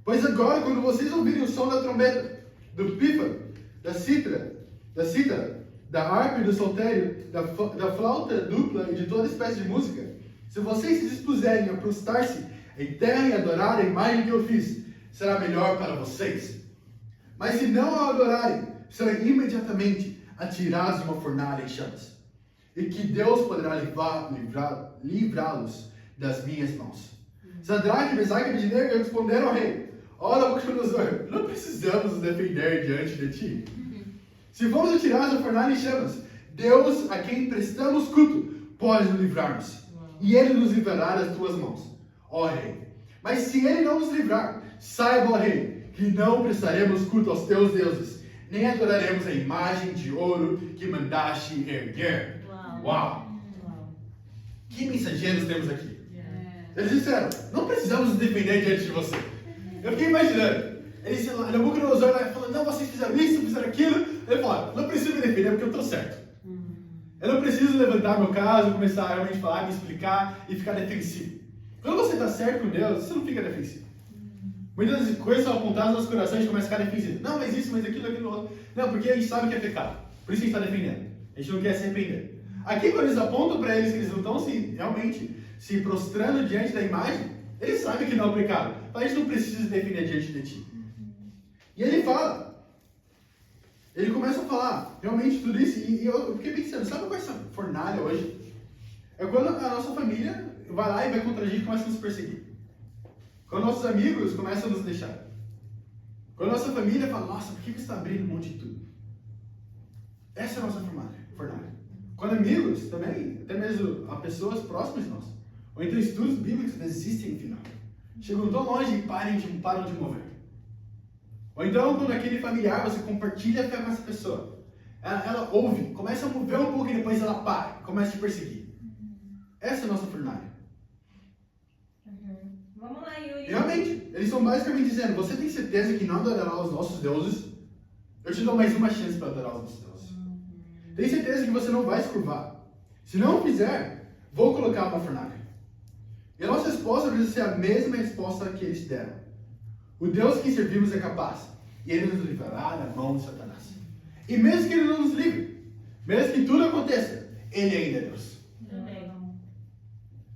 Pois agora, quando vocês ouvirem o som da trombeta, do pífano, da cítara, da harpa e do saltério, da flauta dupla e de toda espécie de música, se vocês se dispuserem a prostrar-se em terra e adorar a imagem que eu fiz, será melhor para vocês. Mas se não a adorarem, serão imediatamente atirados numa fornalha em chamas. E que Deus poderá livrá-los das minhas mãos. Sadraque, Mesaque e Abednego responderam ao rei: ó Nabucodonosor, não precisamos nos defender diante de ti. Se formos atirados na fornalha em chamas, Deus, a quem prestamos culto, pode nos livrar-nos. E ele nos livrará das tuas mãos, ó rei. Mas se ele não nos livrar, saiba, ó rei, que não prestaremos culto aos teus deuses, nem adoraremos a imagem de ouro que mandaste erguer. Uau! Que mensageiros temos aqui? Eles disseram: não precisamos nos defender diante de você. Eu fiquei imaginando. Nabucodonosor lá falando: não, vocês fizeram isso, fizeram aquilo. Ele falou: não preciso me defender porque eu estou certo. Eu não preciso levantar meu caso, começar a realmente falar, me explicar e ficar defensivo. Quando você está certo com Deus, você não fica defensivo. Muitas coisas são apontadas no nosso coração e a gente começa a ficar defensivo. Não, mas isso, mas aquilo, aquilo, outro. Não, porque a gente sabe que é pecado. Por isso a gente está defendendo. A gente não quer se arrepender. Aqui, quando eles apontam para eles que eles não estão realmente se prostrando diante da imagem, eles sabem que não é um pecado. Mas a gente não precisa se defender diante de ti. E ele fala. Ele começa a falar realmente tudo isso. E eu fiquei pensando, sabe qual é essa fornalha hoje? É quando a nossa família vai lá e vai contra a gente e começa a nos perseguir. Quando nossos amigos começam a nos deixar. Quando a nossa família fala: nossa, por que você está abrindo um monte de tudo? Essa é a nossa fornalha. Quando amigos também, até mesmo a pessoas próximas de nós, ou então estudos bíblicos desistem no final. Chegam tão longe e param de mover. Ou então, quando aquele familiar, você compartilha a fé com essa pessoa. Ela ouve, começa a mover um pouco e depois ela para, começa a te perseguir. Essa é a nossa fornalha. Vamos lá, Yuri. Realmente, eles estão basicamente dizendo: você tem certeza que não adorará os nossos deuses? Eu te dou mais uma chance para adorar os nossos deuses. Tem certeza que você não vai se curvar? Se não fizer, vou colocar uma fornalha. E a nossa resposta precisa ser a mesma resposta que eles deram. O Deus que servimos é capaz, e Ele nos livrará da mão de Satanás. E mesmo que Ele não nos livre, mesmo que tudo aconteça, Ele ainda é Deus.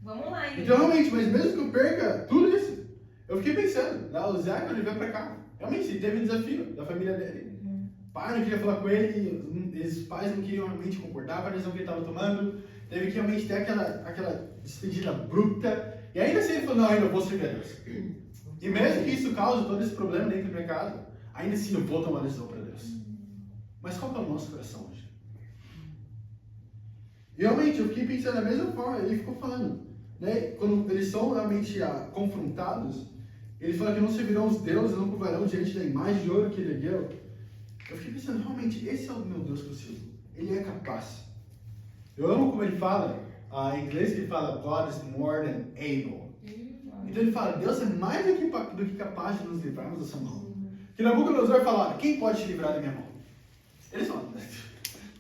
Vamos lá, Yuri. Então, realmente, mas mesmo que eu perca tudo isso, eu fiquei pensando, o Zé, quando ele veio pra cá, realmente, ele teve um desafio da família dele. O pai não queria falar com ele, os pais não queriam realmente concordar com a decisão que ele estava tomando, teve que realmente ter aquela despedida bruta, e ainda assim ele falou: não, ainda vou servir a Deus. E mesmo que isso cause todo esse problema dentro da minha casa, ainda assim eu vou tomar uma decisão para Deus. Mas qual é o nosso coração hoje? E realmente, eu fiquei pensando da mesma forma, ele ficou falando. Né? Quando eles são realmente confrontados, ele fala que não servirão os deuses, não curvarão diante da imagem de ouro que ele ergueu. Eu fiquei pensando, realmente, esse é o meu Deus que eu sirvo. Ele é capaz. Eu amo como ele fala, em inglês que ele fala: God is more than able. Então ele fala: Deus é mais do que capaz de nos livrarmos da sua mão. Que Nabucodonosor fala: quem pode te livrar da minha mão? Eles falam: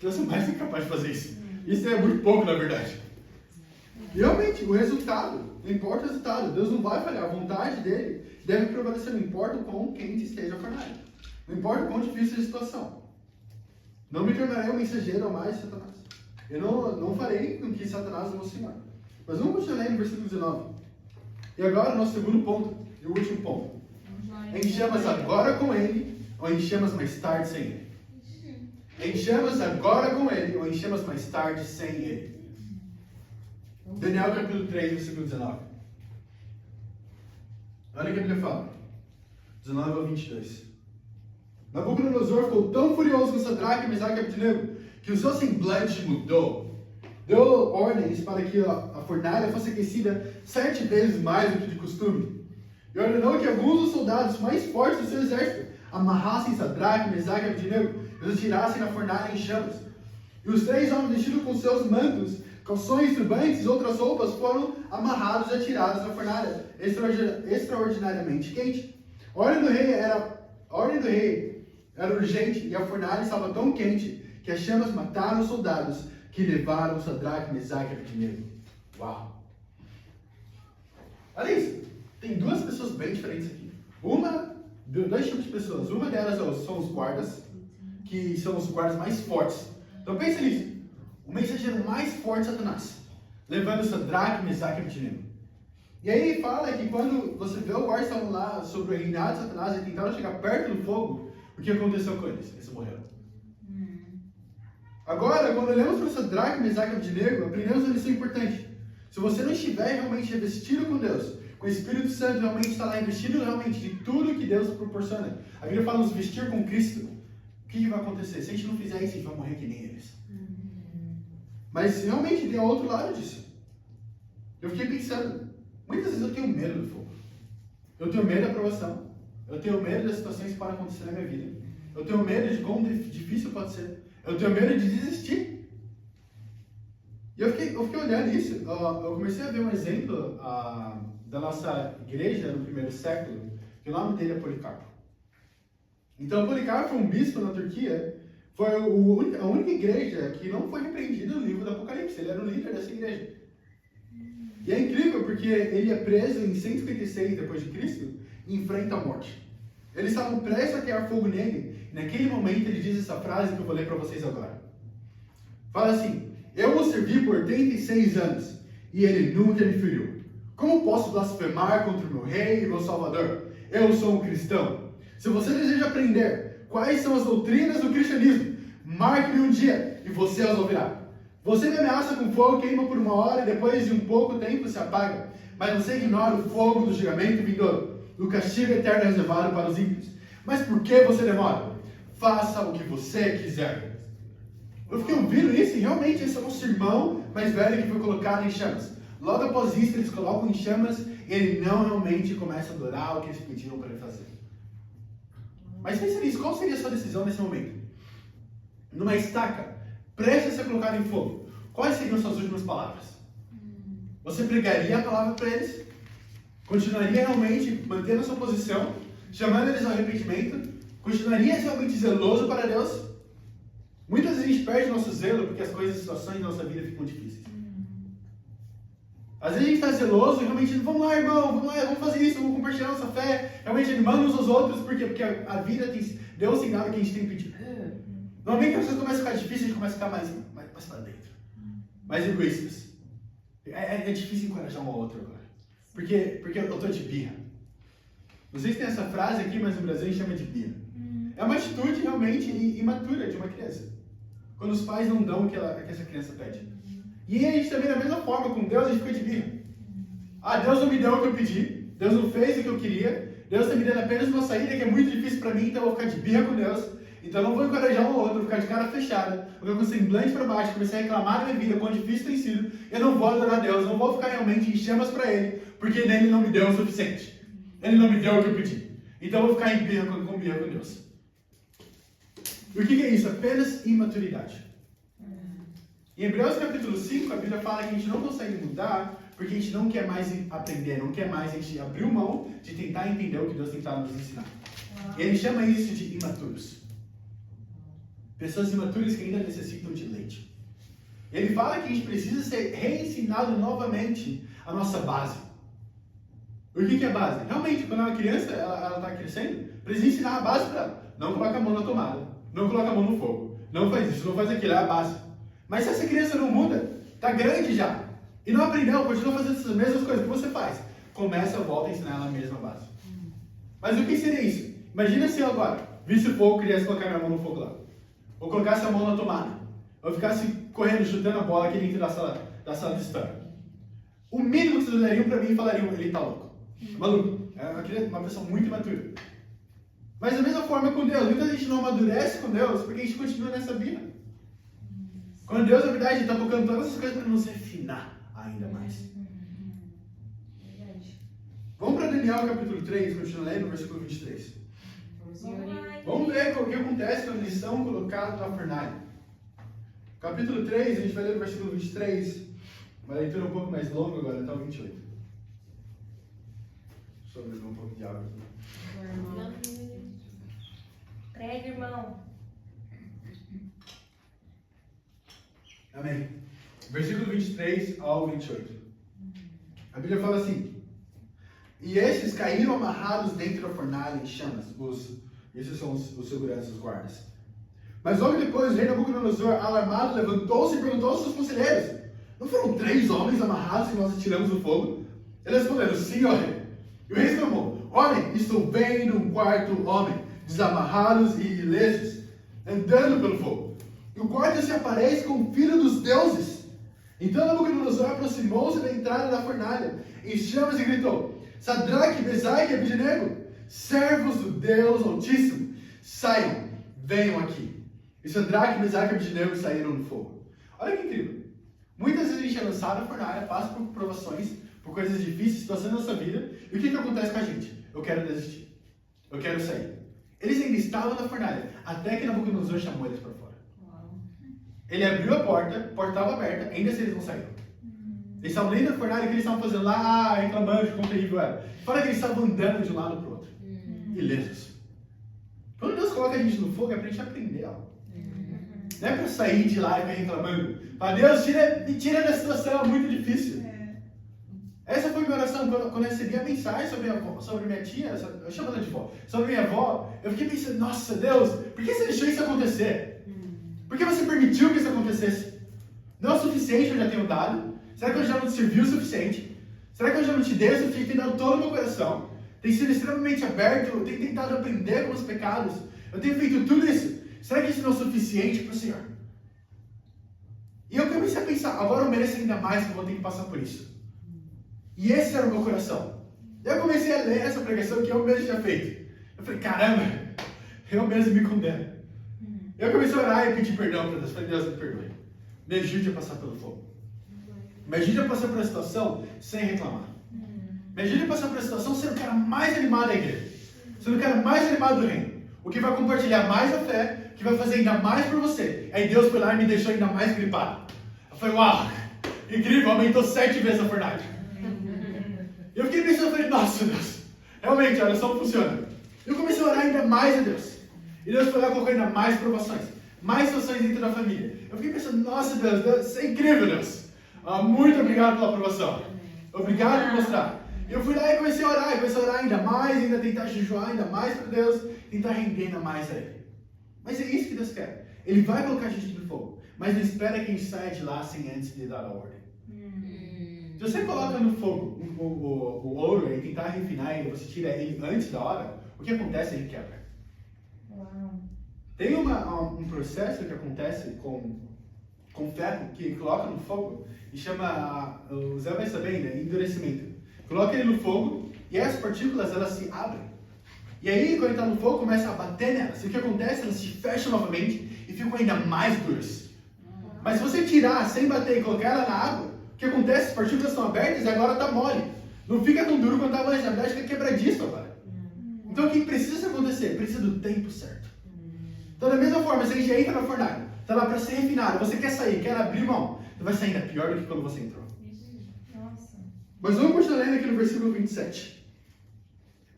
Deus é mais do que capaz de fazer isso. Isso é muito pouco, na verdade. E realmente, o resultado, não importa o resultado, Deus não vai falhar. A vontade dele deve prevalecer, não importa o quão quente esteja a fornalha. Não importa o quão difícil a situação. Não me tornarei um mensageiro a mais de Satanás. Eu não farei com que Satanás não Senhor. Mas vamos continuar aí no versículo 19. E agora, nosso segundo ponto, e o último ponto. Em chamas agora com ele, ou em chamas mais tarde sem ele? Em chamas agora com ele, ou em chamas mais tarde sem ele? Daniel capítulo 3, versículo 19. Olha o que a Bíblia fala. 19 ao 22. Nabucodonosor ficou tão furioso com Sadraque, Mesaque e Abednego que o seu semblante mudou. deu ordens para que a fornalha fosse aquecida 7 vezes mais do que de costume. E ordenou que alguns dos soldados mais fortes do seu exército amarrassem Sadraque, Mesaque e Abednego e os atirassem na fornalha em chamas. E os 3 homens vestidos com seus mantos, calções, turbantes e outras roupas foram amarrados e atirados na fornalha extraordinariamente quente. A ordem do rei era urgente e a fornalha estava tão quente que as chamas mataram os soldados que levaram Sadraque, Mesaque e Abednego. Uau! Olha isso. Tem 2 pessoas bem diferentes aqui. 2 tipos de pessoas. Uma delas são os guardas, que são os guardas mais fortes. Então pensa nisso. O mensageiro mais forte de Satanás, levando Sadraque, Mesaque e Abednego. E aí fala que quando você vê o guarda estavam lá sobre o reinado de Satanás e tentaram chegar perto do fogo, o que aconteceu com eles? Eles morreram. Agora, quando olhamos para Sadraque, Mesaque e Abednego, aprendemos uma lição importante. Se você não estiver realmente revestido com Deus, com o Espírito Santo, realmente está lá revestido realmente de tudo que Deus proporciona. A Bíblia fala nos vestir com Cristo. O que vai acontecer? Se a gente não fizer isso, a gente vai morrer que nem eles. Mas realmente tem outro lado disso. Eu fiquei pensando, muitas vezes eu tenho medo do fogo. Eu tenho medo da provação. Eu tenho medo das situações que podem acontecer na minha vida. Eu tenho medo de quão difícil pode ser. Eu tenho medo de desistir. E eu fiquei olhando isso. Eu comecei a ver um exemplo da nossa igreja no primeiro século, que o nome dele é Policarpo. Então, Policarpo foi um bispo na Turquia. Foi a única igreja que não foi repreendida no livro do Apocalipse. Ele era o líder dessa igreja. E é incrível porque ele é preso em 156 depois de Cristo e enfrenta a morte. Eles estavam prestes a atear fogo nele. E naquele momento ele diz essa frase que eu vou ler para vocês agora. Fala assim: eu o servi por 86 anos e ele nunca me feriu. Como posso blasfemar contra o meu rei e meu salvador? Eu sou um cristão. Se você deseja aprender quais são as doutrinas do cristianismo, marque-me um dia e você as ouvirá. Você me ameaça com fogo, queima por 1 hora e depois de um pouco tempo se apaga. Mas você ignora o fogo do julgamento vindouro, do castigo eterno reservado para os ímpios. Mas por que você demora? Faça o que você quiser. Eu fiquei ouvindo isso e realmente esse é o nosso irmão mais velho que foi colocado em chamas. Logo após isso eles colocam em chamas e ele não realmente começa a adorar o que eles pediram para ele fazer. Mas pensa nisso, qual seria a sua decisão nesse momento? Numa estaca, prestes a ser colocado em fogo, quais seriam suas últimas palavras? Você pregaria a palavra para eles? Continuaria realmente mantendo a sua posição, chamando eles ao arrependimento? Continuaria realmente zeloso para Deus? Muitas vezes a gente perde nosso zelo porque as coisas, as situações da nossa vida ficam difíceis. Às vezes a gente está zeloso e realmente, vamos lá, irmão, vamos fazer isso, vamos compartilhar nossa fé, realmente animando uns aos outros, por quê? Porque a vida tem, Deus tem dado o que a gente tem pedido. Normalmente as coisas começam a ficar difíceis, a gente começa a ficar mais para dentro, mais egoístas. É difícil encorajar um ao outro agora, porque eu estou de birra. Não sei se tem essa frase aqui, mas no Brasil a gente chama de birra. É uma atitude realmente imatura de uma criança, quando os pais não dão o que essa criança pede. E a gente também, da mesma forma, com Deus, a gente fica de birra. Deus não me deu o que eu pedi, Deus não fez o que eu queria, Deus está me dando apenas uma saída que é muito difícil para mim, então eu vou ficar de birra com Deus. Então eu não vou encorajar um ou outro, vou ficar de cara fechada, vou ficar com o semblante para baixo, comecei a reclamar da minha vida, quão difícil tem sido. Eu não vou adorar Deus, não vou ficar realmente em chamas para Ele, porque Ele não me deu o suficiente. Ele não me deu o que eu pedi. Então eu vou ficar em birra com Deus. E o que é isso? Apenas imaturidade. Em Hebreus capítulo 5, a Bíblia fala que a gente não consegue mudar porque a gente não quer mais aprender, não quer mais, a gente abriu mão de tentar entender o que Deus tem tentado nos ensinar. E ele chama isso de imaturos. Pessoas imaturas que ainda necessitam de leite. Ele fala que a gente precisa ser reensinado novamente a nossa base. O que é base? Realmente, quando ela é criança, ela está crescendo, precisa ensinar a base para ela. Não coloca a mão na tomada, não coloca a mão no fogo, não faz isso, não faz aquilo, é a base. Mas se essa criança não muda, está grande já, e não aprendeu, continua fazendo essas mesmas coisas que você faz, começa, volta a ensinar ela a mesma base. Mas o que seria isso? Imagina se eu agora visse o fogo, quisesse colocar minha mão no fogo lá, ou colocasse a mão na tomada, ou ficasse correndo, chutando a bola aqui dentro da sala de história. O mínimo que vocês olhariam para mim e falariam, ele está louco. Maluco. É uma pessoa muito imatura. Mas da mesma forma com Deus, muita gente não amadurece com Deus porque a gente continua nessa birra. Quando Deus, na verdade, está colocando todas essas coisas para nos refinar ainda mais. Verdade. Vamos para Daniel capítulo 3, continua lendo, versículo 23. Vamos lá. Vamos ver o que acontece quando eles são colocados na fornalha. Capítulo 3, a gente vai ler o versículo 23. Uma leitura um pouco mais longa agora, até o 28. Deixa eu beber um pouco de água aqui. Prega, irmão. Amém. Versículo 23 ao 28. A Bíblia fala assim: e estes caíram amarrados dentro da fornalha em chamas. Esses são os seguranças, os guardas. Mas logo depois o rei Nabucodonosor, alarmado, levantou-se e perguntou aos seus conselheiros: não foram 3 homens amarrados que nós atiramos no fogo? Eles responderam: sim, ó rei. E o rei exclamou: olhem, estou vendo um quarto homem, desamarrados e ilesos, andando pelo fogo. E o quarto se aparece como filho dos deuses. Então Nabucodonosor aproximou-se da entrada da fornalha, em chamas, e gritou: Sadraque, Mesaque e Abednego, servos do Deus Altíssimo, saiam, venham aqui. E Sadraque, Mesaque e Abednego saíram no fogo. Olha que incrível. Muitas vezes a gente é lançado na fornalha, passa por provações, por coisas difíceis, situações da nossa vida, e o que acontece com a gente? Eu quero desistir. Eu quero sair. Eles ainda estavam na fornalha, até que Nabucodonosor chamou eles para fora. Ele abriu a porta estava aberta, ainda assim eles não saíram. Eles estavam dentro da fornalha, o que eles estavam fazendo lá, reclamando de quão terrível era. Fala que eles estavam andando de um lado para o outro. Ilesos. Quando Deus coloca a gente no fogo, é para a gente aprender algo. Não é para sair de lá e ficar reclamando. Para Deus, me tira da situação, é muito difícil. Essa foi minha oração quando eu recebi a mensagem sobre minha tia, eu chamo ela de vó, sobre minha avó. Eu fiquei pensando: nossa Deus, por que você deixou isso acontecer? Por que você permitiu que isso acontecesse? Não é o suficiente que eu já tenho dado? Será que eu já não te servi o suficiente? Será que eu já não te dei o suficiente? Tenho dado todo o meu coração. Tenho sido extremamente aberto. Eu tenho tentado aprender com os pecados. Eu tenho feito tudo isso. Será que isso não é o suficiente para o Senhor? E eu comecei a pensar: agora eu mereço ainda mais, que eu vou ter que passar por isso. E esse era o meu coração. Eu comecei a ler essa pregação que eu mesmo tinha feito. Eu falei: caramba, eu mesmo me condeno. Eu comecei a orar e pedir perdão para Deus. Falei: Deus, me perdoe. Me ajude a passar pelo fogo. Me ajude a passar por uma situação sem reclamar. Me ajude a passar por uma situação sendo o cara mais animado da igreja. Sendo o cara mais animado do reino. O que vai compartilhar mais a fé, o que vai fazer ainda mais por você. Aí Deus foi lá e me deixou ainda mais gripado. Eu falei: uau, incrível, aumentou 7 vezes a fornalha. Eu fiquei pensando, eu falei: nossa Deus, realmente a oração funciona. Eu comecei a orar ainda mais a Deus. E Deus foi lá colocando ainda mais provações, mais situações dentro da família. Eu fiquei pensando: nossa Deus, isso é incrível, Deus. Muito obrigado pela aprovação. Obrigado por mostrar. E eu fui lá e comecei a orar ainda mais, ainda tentar jejuar ainda mais para Deus, tentar render ainda mais a Ele. Mas é isso que Deus quer. Ele vai colocar a gente no fogo, mas Ele espera que a gente saia de lá sem antes de dar a ordem. Se você coloca no fogo o ouro e tentar refinar ele, você tira ele antes da hora, o que acontece? Ele quebra. Tem um processo que acontece com ferro, que coloca no fogo e chama, o Zé vai saber, né, endurecimento. Coloca ele no fogo e as partículas, elas se abrem. E aí, quando ele está no fogo, começa a bater nelas. E o que acontece? Elas se fecham novamente e ficam ainda mais duras. Mas se você tirar sem bater e colocar ela na água, o que acontece? As partículas estão abertas e agora está mole. Não fica tão duro quanto estava antes, na verdade fica quebradiço agora. Então o que precisa acontecer? Precisa do tempo certo. Então da mesma forma, se a gente entra na fornalha, está lá para ser refinado, você quer sair, quer abrir mão, você vai sair ainda pior do que quando você entrou. Nossa. Mas vamos continuar lendo aqui no versículo 27.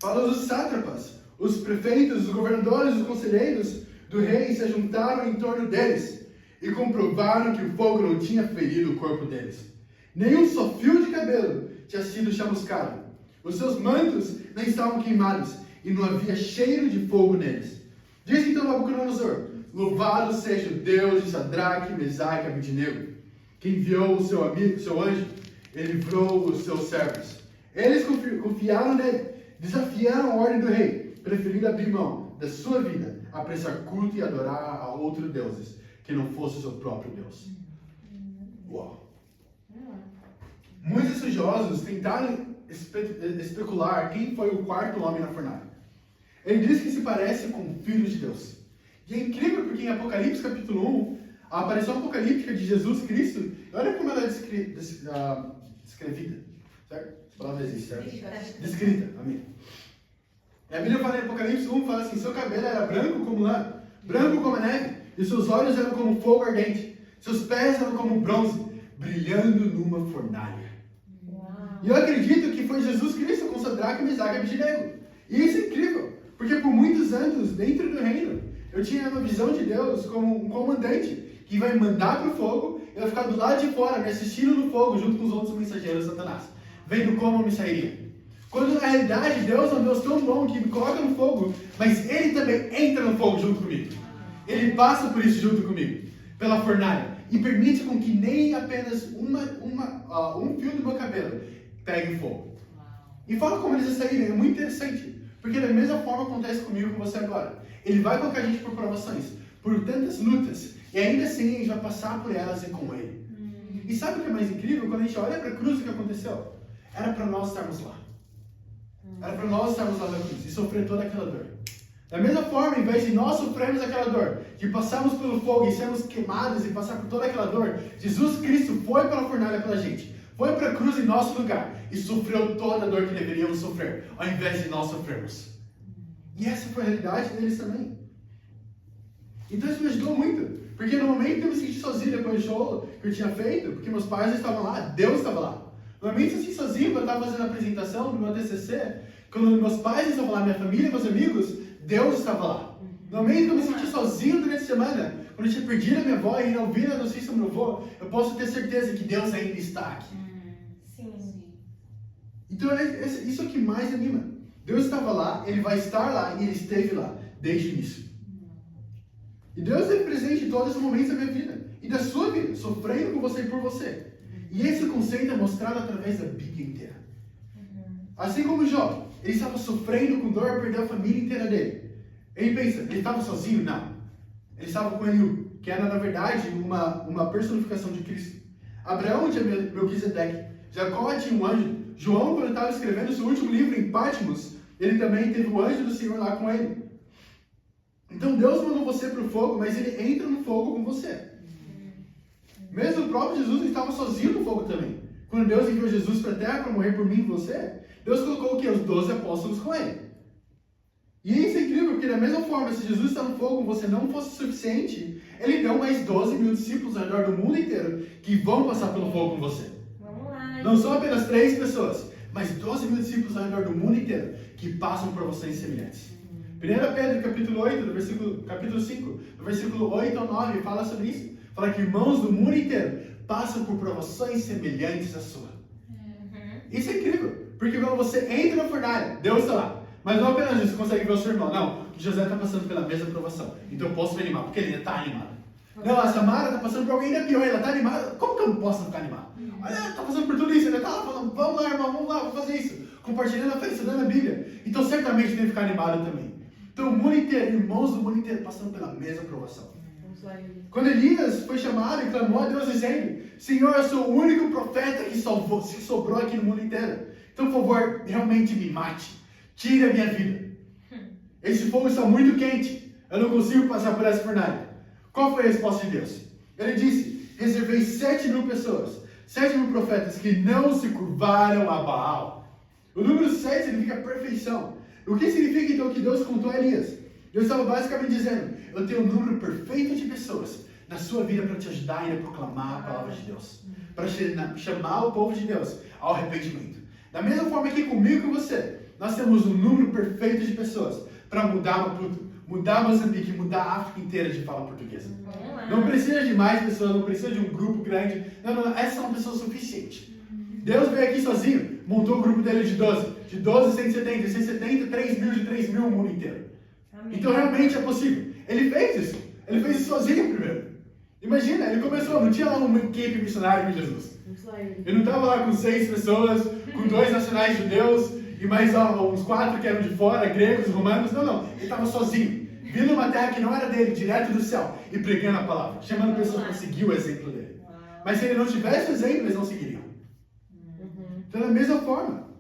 Fala: os sátrapas, os prefeitos, os governadores, os conselheiros do rei se juntaram em torno deles e comprovaram que o fogo não tinha ferido o corpo deles. Nenhum só fio de cabelo tinha sido chamuscado. Os seus mantos não estavam queimados e não havia cheiro de fogo neles. Diz então Nabucodonosor: louvado seja o Deus de Sadraque, Mesaque e Abednego, que enviou o seu amigo, seu anjo, e livrou os seus servos. Eles confiaram nele, desafiaram a ordem do rei, preferindo abrir mão da sua vida a prestar culto e adorar a outros deuses, que não fosse o seu próprio Deus. Uau! Muitos estudiosos tentaram especular quem foi o quarto homem na fornalha. Ele diz que se parece com o Filho de Deus. E é incrível porque em Apocalipse capítulo 1, a aparição apocalíptica de Jesus Cristo, olha como ela é descrevida, certo? Essa palavra existe, certo? Descrita, amém. E a Bíblia fala em Apocalipse 1, fala assim, seu cabelo era branco como lã, branco como a neve, e seus olhos eram como fogo ardente, seus pés eram como bronze, brilhando numa fornalha. E eu acredito que foi Jesus Cristo com Sadraque, Mesaque e Abednego. E isso é incrível, porque por muitos anos, dentro do reino, eu tinha uma visão de Deus como um comandante que vai mandar para o fogo, eu vai ficar do lado de fora, me assistindo no fogo, junto com os outros mensageiros de Satanás, vendo como eu me sairia. Quando na realidade Deus é um Deus tão bom que me coloca no fogo, mas Ele também entra no fogo junto comigo. Ele passa por isso junto comigo, pela fornalha, e permite com que nem apenas um fio do meu cabelo pegue fogo. E fala como eles saíram, é muito interessante, porque da mesma forma acontece comigo e com você agora. Ele vai colocar a gente por provações, por tantas lutas, e ainda assim a gente vai passar por elas e com Ele. E sabe o que é mais incrível? Quando a gente olha para a cruz, o que aconteceu? Era para nós estarmos lá. Era para nós estarmos lá na cruz e sofrer toda aquela dor. Da mesma forma, em vez de nós sofrermos aquela dor, de passarmos pelo fogo e sermos queimados e passar por toda aquela dor, Jesus Cristo foi pela fornalha pela gente, foi para a cruz em nosso lugar e sofreu toda a dor que deveríamos sofrer, ao invés de nós sofrermos. E essa foi a realidade deles também. Então isso me ajudou muito, porque no momento que eu me senti sozinho depois do show que eu tinha feito, porque meus pais estavam lá, Deus estava lá. No momento que eu me senti sozinho, quando eu estava fazendo a apresentação do meu TCC, quando meus pais estavam lá, minha família, meus amigos, Deus estava lá. No momento que eu me senti sozinho durante a semana, quando eu tinha perdido a minha avó e não ouvi a notícia do meu avô, eu posso ter certeza que Deus ainda está aqui. Sim. Então isso é o que mais anima. Deus estava lá, Ele vai estar lá e Ele esteve lá desde o início. E Deus é presente em todos os momentos da minha vida e da sua vida, sofrendo com você e por você. E esse conceito é mostrado através da Bíblia inteira. Assim como Jó, ele estava sofrendo com dor, perdeu a família inteira dele. Ele pensa, ele estava sozinho? Não. Ele estava com Eliú, que era na verdade uma personificação de Cristo. Abraão tinha Melquisedeque, Jacó tinha um anjo. João, quando estava escrevendo seu último livro em Patmos, ele também teve o anjo do Senhor lá com ele. Então Deus mandou você para o fogo, mas Ele entra no fogo com você. Mesmo o próprio Jesus estava sozinho no fogo também. Quando Deus enviou Jesus para a terra para morrer por mim e você, Deus colocou o quê? Os 12 apóstolos com Ele. E isso é incrível, porque da mesma forma, se Jesus está no fogo e você não fosse suficiente, Ele deu mais 12 mil discípulos ao redor do mundo inteiro que vão passar pelo fogo com você. Vamos lá. Não são apenas 3 pessoas, mas 12 mil discípulos ao redor do mundo inteiro que passam por vocês semelhantes. 1 Pedro, capítulo 5, do versículo 8 ao 9, fala sobre isso. Fala que irmãos do mundo inteiro passam por provações semelhantes à sua. Isso é incrível, porque quando você entra na fornalha, Deus está lá. Mas não apenas isso, você consegue ver o seu irmão. Não, José está passando pela mesma provação. Então eu posso me animar, porque ele ainda está animado. Não, a Samara está passando por alguém ainda pior, ela está animada. Como que eu não posso ficar animado? Olha, ela está passando por tudo isso, ela está lá falando, vamos lá, irmão, vamos lá, vamos fazer isso. Compartilhando a fé, estudando a Bíblia. Então certamente tem que ficar animado também. Então o mundo inteiro, irmãos do mundo inteiro, passando pela mesma provação. Quando Elias foi chamado e clamou a Deus dizendo, Senhor, eu sou o único profeta que sobrou aqui no mundo inteiro. Então, por favor, realmente me mate. Tire a minha vida. Esse fogo está muito quente. Eu não consigo passar por essa fornalha. Qual foi a resposta de Deus? Ele disse, reservei 7.000 pessoas, 7.000 profetas que não se curvaram a Baal. O número 7 significa perfeição. O que significa então que Deus contou a Elias? Deus estava basicamente dizendo, eu tenho um número perfeito de pessoas na sua vida para te ajudar a proclamar a palavra de Deus. Para chamar o povo de Deus ao arrependimento. Da mesma forma que comigo e com você, nós temos um número perfeito de pessoas para mudar Maputo, mudar Moçambique, mudar a África inteira de fala portuguesa. Não precisa de mais pessoas, não precisa de um grupo grande. Não, essa é uma pessoa suficiente. Deus veio aqui sozinho, montou o grupo dele de 12. De 12, 170, 170, 3.000, de 3.000 o mundo inteiro. Amém. Então realmente é possível. Ele fez isso. Ele fez isso sozinho primeiro. Imagina, ele começou, não tinha lá uma equipe missionária com Jesus. Ele não estava lá com 6 pessoas, com 2 nacionais judeus e mais uns 4 que eram de fora, gregos, romanos. Não. Ele estava sozinho, vindo uma terra que não era dele, direto do céu, e pregando a palavra, chamando pessoas para seguir o exemplo dele. Mas se ele não tivesse o exemplo, eles não seguiriam. Então, da mesma forma.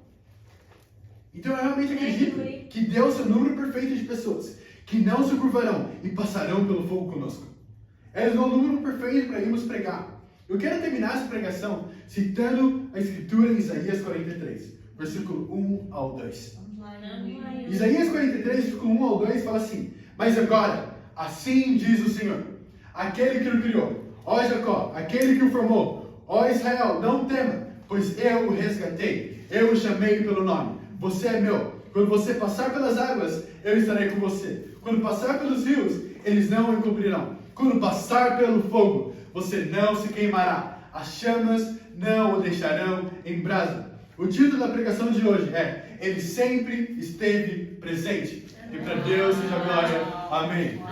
Então, eu realmente acredito que Deus é o número perfeito de pessoas que não se curvarão e passarão pelo fogo conosco. Eles dão o número perfeito para irmos pregar. Eu quero terminar essa pregação citando a escritura em Isaías 43, versículo 1 ao 2. Vamos lá, Yuri. Isaías 43, versículo 1 ao 2 fala assim: Mas agora, assim diz o Senhor, aquele que o criou, ó Jacó, aquele que o formou, ó Israel, não tema, pois eu o resgatei, eu o chamei pelo nome, você é meu. Quando você passar pelas águas, eu estarei com você. Quando passar pelos rios, eles não o encobrirão. Quando passar pelo fogo, você não se queimará. As chamas não o deixarão em brasa. O título da pregação de hoje é: Ele sempre esteve presente. E para Deus seja a glória. Amém.